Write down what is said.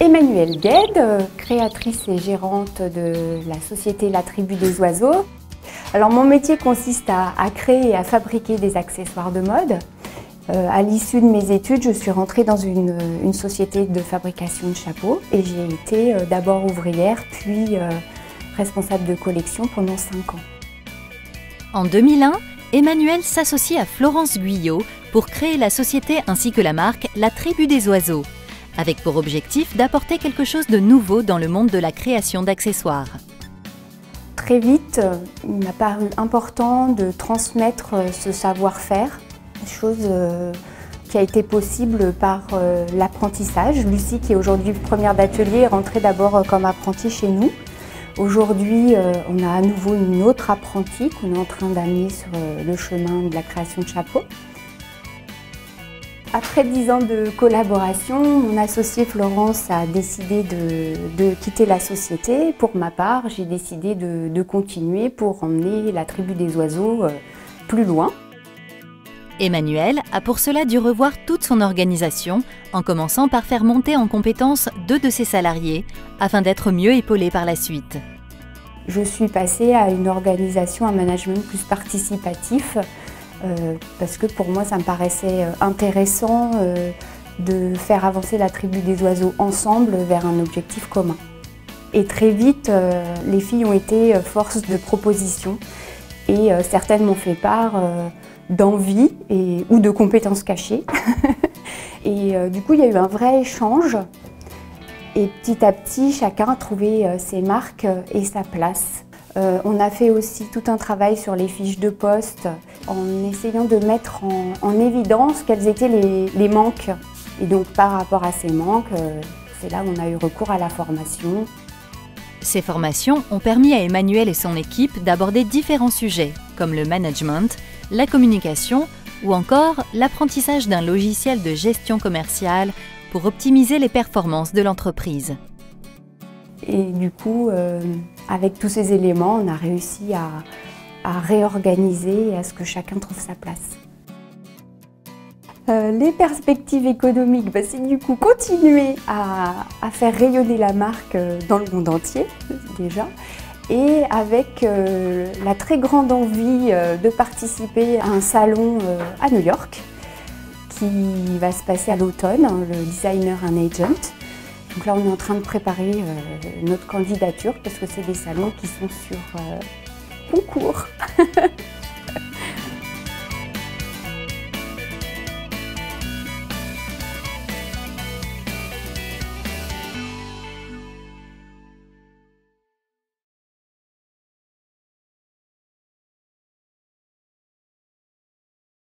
Emmanuelle Gued, créatrice et gérante de la société La Tribu des Oiseaux. Alors mon métier consiste à créer et à fabriquer des accessoires de mode. À l'issue de mes études, je suis rentrée dans une société de fabrication de chapeaux et j'ai été d'abord ouvrière puis responsable de collection pendant 5 ans. En 2001, Emmanuelle s'associe à Florence Guyot pour créer la société ainsi que la marque La Tribu des Oiseaux, avec pour objectif d'apporter quelque chose de nouveau dans le monde de la création d'accessoires. Très vite, il m'a paru important de transmettre ce savoir-faire, chose qui a été possible par l'apprentissage. Lucie, qui est aujourd'hui première d'atelier, est rentrée d'abord comme apprentie chez nous. Aujourd'hui, on a à nouveau une autre apprentie qu'on est en train d'amener sur le chemin de la création de chapeaux. Après 10 ans de collaboration, mon associée Florence a décidé de quitter la société. Pour ma part, j'ai décidé de continuer pour emmener la Tribu des Oiseaux plus loin. Emmanuelle a pour cela dû revoir toute son organisation, en commençant par faire monter en compétence 2 de ses salariés, afin d'être mieux épaulée par la suite. Je suis passée à une organisation, un management plus participatif, parce que pour moi ça me paraissait intéressant de faire avancer la Tribu des Oiseaux ensemble vers un objectif commun. Et très vite, les filles ont été force de proposition et certaines m'ont fait part d'envie ou de compétences cachées. Et du coup, il y a eu un vrai échange. Et petit à petit, chacun a trouvé ses marques et sa place. On a fait aussi tout un travail sur les fiches de poste en essayant de mettre en évidence quels étaient les manques. Et donc, par rapport à ces manques, c'est là où on a eu recours à la formation. Ces formations ont permis à Emmanuelle et son équipe d'aborder différents sujets, comme le management, la communication ou encore l'apprentissage d'un logiciel de gestion commerciale pour optimiser les performances de l'entreprise. Et du coup, avec tous ces éléments, on a réussi à réorganiser et à ce que chacun trouve sa place. Les perspectives économiques, c'est du coup continuer à faire rayonner la marque dans le monde entier, déjà, et avec la très grande envie de participer à un salon à New York qui va se passer à l'automne, le Designer and Agent. Donc là, on est en train de préparer notre candidature parce que c'est des salons qui sont sur concours.